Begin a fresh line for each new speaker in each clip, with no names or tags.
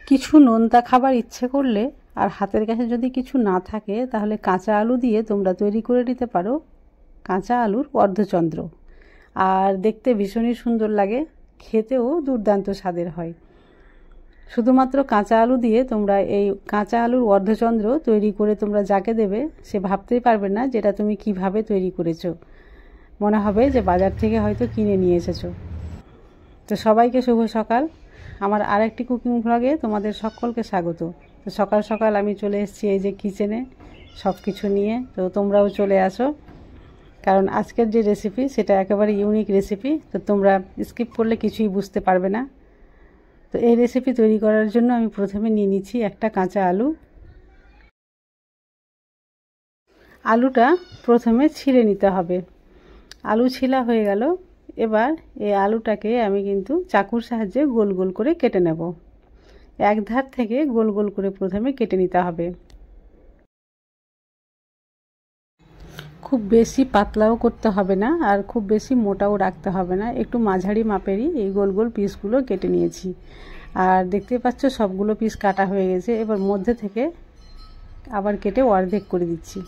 কিছু নোনতা খাবার ইচ্ছে করলে আর হাতের কাছে যদি কিছু না থাকে তাহলে কাঁচা আলু দিয়ে তোমরা তৈরি করে নিতে পারো কাঁচা আলুর অর্ধচন্দ্র। আর দেখতে ভীষণই সুন্দর লাগে, খেতেও দুর্দান্ত স্বাদের হয়। শুধুমাত্র কাঁচা আলু দিয়ে তোমরা এই কাঁচা আলুর অর্ধচন্দ্র তৈরি করে তোমরা যাকে দেবে সে ভাবতেই পারবে না যেটা তুমি কিভাবে তৈরি করেছো, মনে হবে যে বাজার থেকে হয়তো কিনে নিয়ে এসেছো। তো সবাইকে শুভ সকাল। আমার আরেকটি কুকিং ভ্লগে তোমাদের সকলকে স্বাগত। তো সকাল সকাল আমি চলে এসেছি এই যে কিচেনে সব কিছু নিয়ে। তো তোমরাও চলে আসো, কারণ আজকের যে রেসিপি সেটা একেবারে ইউনিক রেসিপি, তো তোমরা স্কিপ করলে কিছুই বুঝতে পারবে না। তো এই রেসিপি তৈরি করার জন্য আমি প্রথমে নিয়ে নিচ্ছি একটা কাঁচা আলু। আলুটা প্রথমে ছিলে নিতে হবে। আলু ছিলা হয়ে গেল। এবার এই আলুটাকে আমি কিন্তু চাকুর সাহায্যে গোল গোল করে কেটে নেব। এক ধার থেকে গোল গোল করে প্রথমে কেটে নিতে হবে। খুব বেশি পাতলাও করতে হবে না আর খুব বেশি মোটাও রাখতে হবে না, একটু মাঝারি মাপেরই এই গোল গোল পিসগুলো কেটে নিয়েছি। আর দেখতে পাচ্ছ সবগুলো পিস কাটা হয়ে গেছে। এবার মধ্যে থেকে আবার কেটে অর্ধেক করে দিচ্ছি।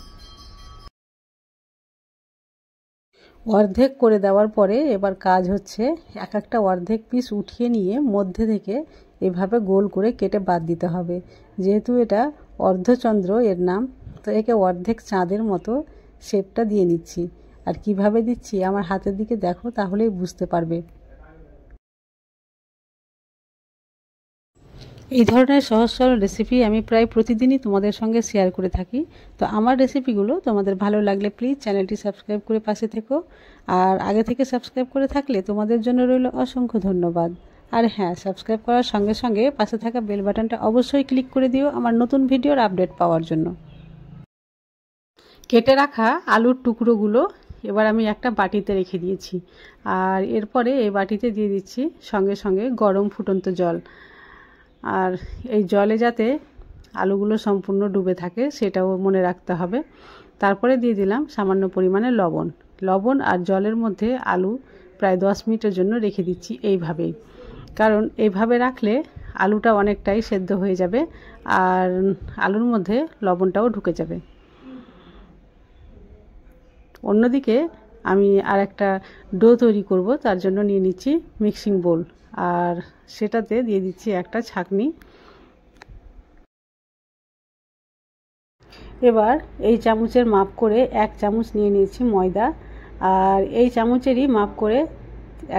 অর্ধেক করে দেওয়ার পরে এবার কাজ হচ্ছে এক একটা অর্ধেক পিস উঠিয়ে নিয়ে মধ্যে থেকে এভাবে গোল করে কেটে বাদ দিতে হবে। যেহেতু এটা অর্ধচন্দ্র এর নাম, তো একে অর্ধেক চাঁদের মতো শেপটা দিয়ে নিচ্ছি। আর কিভাবে দিচ্ছি আমার হাতের দিকে দেখো, তাহলেই বুঝতে পারবে। এই ধরনের সহজ সরল রেসিপি আমি প্রায় প্রতিদিনই তোমাদের সঙ্গে শেয়ার করে থাকি। তো আমার রেসিপিগুলো তোমাদের ভালো লাগলে প্লিজ চ্যানেলটি সাবস্ক্রাইব করে পাশে থেকো। আর আগে থেকে সাবস্ক্রাইব করে থাকলে তোমাদের জন্য রইল অসংখ্য ধন্যবাদ। আর হ্যাঁ, সাবস্ক্রাইব করার সঙ্গে সঙ্গে পাশে থাকা বেল বাটনটা অবশ্যই ক্লিক করে দিও আমার নতুন ভিডিওর আপডেট পাওয়ার জন্য। কেটে রাখা আলুর টুকরোগুলো এবার আমি একটা বাটিতে রেখে দিয়েছি। আর এরপরে এই বাটিতে দিয়ে দিচ্ছি সঙ্গে সঙ্গে গরম ফুটন্ত জল। আর এই জলে যাতে আলুগুলো সম্পূর্ণ ডুবে থাকে সেটাও মনে রাখতে হবে। তারপরে দিয়ে দিলাম সামান্য পরিমাণে লবণ। লবণ আর জলের মধ্যে আলু প্রায় 10 মিনিটের জন্য রেখে দিচ্ছি এইভাবেই, কারণ এইভাবে রাখলে আলুটা অনেকটাই সেদ্ধ হয়ে যাবে আর আলুর মধ্যে লবণটাও ঢুকে যাবে। অন্যদিকে আমি আর একটা ডো তৈরি করব, তার জন্য নিয়ে নিচ্ছি মিক্সিং বোল। আর সেটাতে দিয়ে দিচ্ছি একটা ছাঁকনি। এবার এই চামচের মাপ করে 1 চামচ নিয়ে নিয়েছি ময়দা। আর এই চামচেরই মাপ করে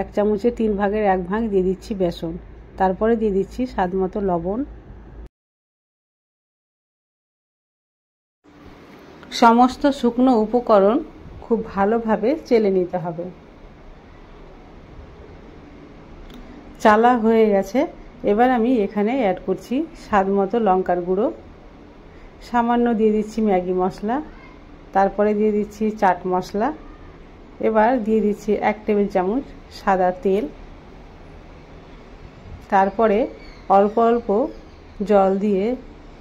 1 চামচের 3 ভাগের 1 ভাগ দিয়ে দিচ্ছি বেসন। তারপরে দিয়ে দিচ্ছি স্বাদ মতো লবণ। সমস্ত শুকনো উপকরণ খুব ভালোভাবে চেলে নিতে হবে। চালা হয়ে গেছে। এবার আমি এখানে অ্যাড করছি স্বাদ মতো লঙ্কার গুঁড়ো, সামান্য দিয়ে দিচ্ছি ম্যাগি মশলা, তারপরে দিয়ে দিচ্ছি চাট মশলা। এবার দিয়ে দিচ্ছি 1 টেবিল চামচ সাদা তেল। তারপরে অল্প অল্প জল দিয়ে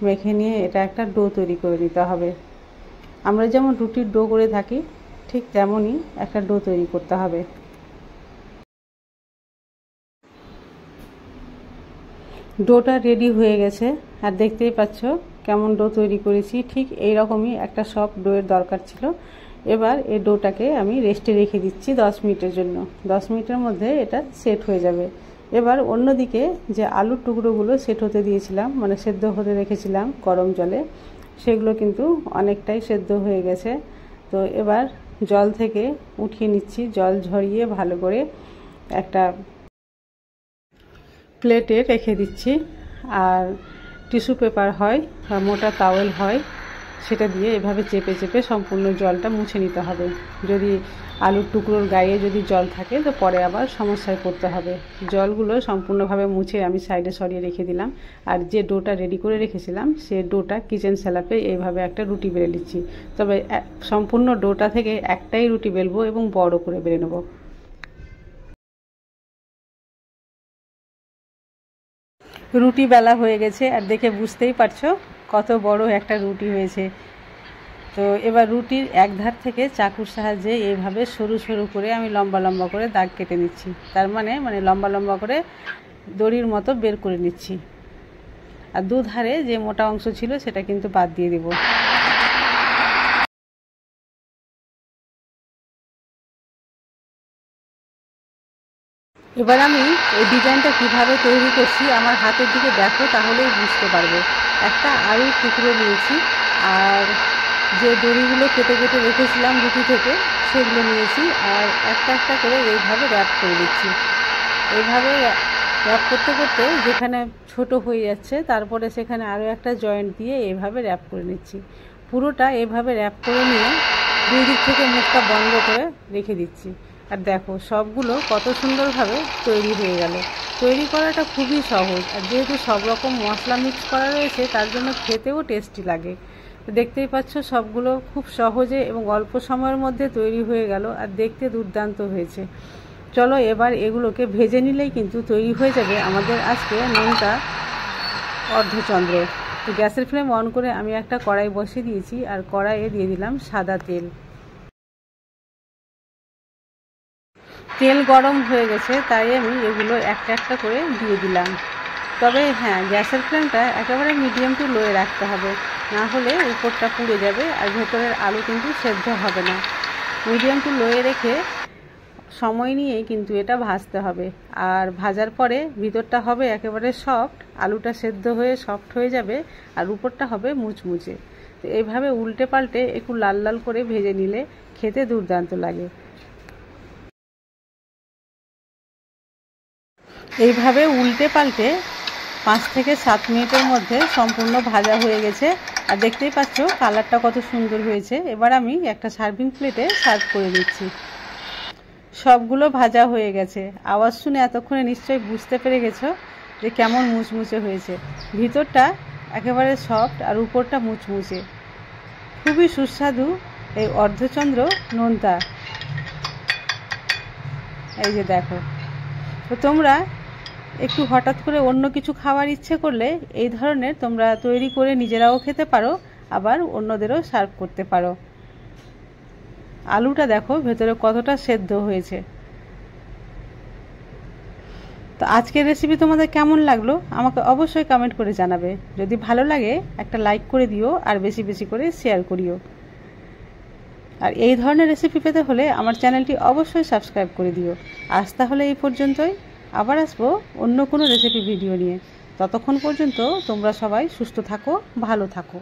মেখে নিয়ে এটা একটা ডো তৈরি করে নিতে হবে। আমরা যেমন রুটির ডো করে থাকি ঠিক তেমনই একটা ডো তৈরি করতে হবে। ডোটা রেডি হয়ে গেছে আর দেখতেই পাচ্ছ কেমন ডো তৈরি করেছি। ঠিক এই রকমই একটা সফট ডোয়ের দরকার ছিল। এবার এই ডোটাকে আমি রেস্টে রেখে দিচ্ছি 10 মিনিটের জন্য। 10 মিনিটের মধ্যে এটা সেট হয়ে যাবে। এবার অন্যদিকে যে আলুর টুকরোগুলো সেট হতে দিয়েছিলাম, মানে সেদ্ধ হতে রেখেছিলাম গরম জলে, সেগুলো কিন্তু অনেকটাই সেদ্ধ হয়ে গেছে। তো এবার জল থেকে উঠিয়ে নিচ্ছি, জল ঝরিয়ে ভালো করে একটা প্লেটে রেখে দিচ্ছি। আর টিস্যু পেপার হয় বা মোটা তাওয়েল হয়, সেটা দিয়ে এভাবে চেপে চেপে সম্পূর্ণ জলটা মুছে নিতে হবে। যদি আলুর টুকরোর গায়ে যদি জল থাকে তো পরে আবার সমস্যায় পড়তে হবে। জলগুলো সম্পূর্ণভাবে মুছে আমি সাইডে সরিয়ে রেখে দিলাম। আর যে ডোটা রেডি করে রেখেছিলাম সে ডোটা কিচেন স্ল্যাপে এইভাবে একটা রুটি বেলে নিচ্ছি। তবে সম্পূর্ণ ডোটা থেকে একটাই রুটি বেলবো এবং বড় করে বেলে নেব। রুটি বেলা হয়ে গেছে আর দেখে বুঝতেই পারছো কত বড় একটা রুটি হয়েছে। তো এবার রুটির এক ধার থেকে চাকুর সাহায্যে এইভাবে সরু সরু করে আমি লম্বা লম্বা করে দাগ কেটে নিচ্ছি। তার মানে লম্বা লম্বা করে দড়ির মতো বের করে নিচ্ছি। আর দুধারে যে মোটা অংশ ছিল সেটা কিন্তু বাদ দিয়ে দেব। এবার আমি এই ডিজাইনটা কিভাবে তৈরি করছি আমার হাতের দিকে দেখো, তাহলেই বুঝতে পারবে। একটা আলুর টুকরো নিয়েছি আর যে দড়িগুলো কেটে কেটে রেখেছিলাম রুটি থেকে সেগুলো নিয়েছি, আর একটা একটা করে এইভাবে র্যাপ করে দিচ্ছি। এইভাবে র্যাপ করতে করতে যেখানে ছোট হয়ে যাচ্ছে তারপরে সেখানে আরও একটা জয়েন্ট দিয়ে এইভাবে র্যাপ করে নিচ্ছি। পুরোটা এইভাবে র্যাপ করে নিয়ে দুই দিক থেকে মুখটা বন্ধ করে রেখে দিচ্ছি। আর দেখো সবগুলো কত সুন্দরভাবে তৈরি হয়ে গেল। তৈরি করাটা খুবই সহজ, আর যেহেতু সব রকম মশলা মিক্স করা রয়েছে তার জন্য খেতেও টেস্টি লাগে। দেখতেই পাচ্ছ সবগুলো খুব সহজে এবং অল্প সময়ের মধ্যে তৈরি হয়ে গেল, আর দেখতে দুর্দান্ত হয়েছে। চলো এবার এগুলোকে ভেজে নিলেই কিন্তু তৈরি হয়ে যাবে আমাদের আজকে নোনতা অর্ধচন্দ্র। তো গ্যাসের ফ্লেম অন করে আমি একটা কড়াই বসিয়ে দিয়েছি, আর কড়াইয়ে দিয়ে দিলাম সাদা তেল। তেল গরম হয়ে গেছে তাই আমি এগুলো একটা একটা করে দিয়ে দিলাম। তবে হ্যাঁ, গ্যাসের ফ্লেমটা একেবারে মিডিয়াম টু লোয়ে রাখতে হবে, না হলে উপরটা পুড়ে যাবে আর ভেতরের আলু কিন্তু সেদ্ধ হবে না। মিডিয়াম টু লোয়ে রেখে সময় নিয়ে কিন্তু এটা ভাজতে হবে, আর ভাজার পরে ভিতরটা হবে একেবারে সফট, আলুটা সেদ্ধ হয়ে সফট হয়ে যাবে আর উপরটা হবে মুচমুচে। তো এইভাবে উল্টে পাল্টে একটু লাল লাল করে ভেজে নিলে খেতে দুর্দান্ত লাগে। এইভাবে উল্টে পাল্টে 5 থেকে 7 মিনিটের মধ্যে সম্পূর্ণ ভাজা হয়ে গেছে, আর দেখতেই পাচ্ছ কালারটা কত সুন্দর হয়েছে। এবার আমি একটা সার্ভিং প্লেটে সার্ভ করে দিচ্ছি। সবগুলো ভাজা হয়ে গেছে। আওয়াজ শুনে এতক্ষণে নিশ্চয়ই বুঝতে পেরে গেছো যে কেমন মুচমুচে হয়েছে। ভিতরটা একেবারে সফট আর উপরটা মুচমুচে, খুবই সুস্বাদু এই অর্ধচন্দ্র নোনতা। এই যে দেখো, তো তোমরা একটু হঠাৎ করে অন্য কিছু খাওয়ার ইচ্ছে করলে এই ধরনের তোমরা তৈরি করে নিজেরাও খেতে পারো, আবার অন্যদেরও সার্ভ করতে পারো। আলুটা দেখো ভেতরে কতটা সেদ্ধ হয়েছে। তো আজকের রেসিপি তোমাদের কেমন লাগলো আমাকে অবশ্যই কমেন্ট করে জানাবে। যদি ভালো লাগে একটা লাইক করে দিও, আর বেশি বেশি করে শেয়ার করিও। আর এই ধরনের রেসিপি পেতে হলে আমার চ্যানেলটি অবশ্যই সাবস্ক্রাইব করে দিও। আজ তাহলে এই পর্যন্তই, আবার আসবো অন্য কোনো রেসিপি ভিডিও নিয়ে। ততক্ষণ পর্যন্ত তোমরা সবাই সুস্থ থাকো, ভালো থাকো।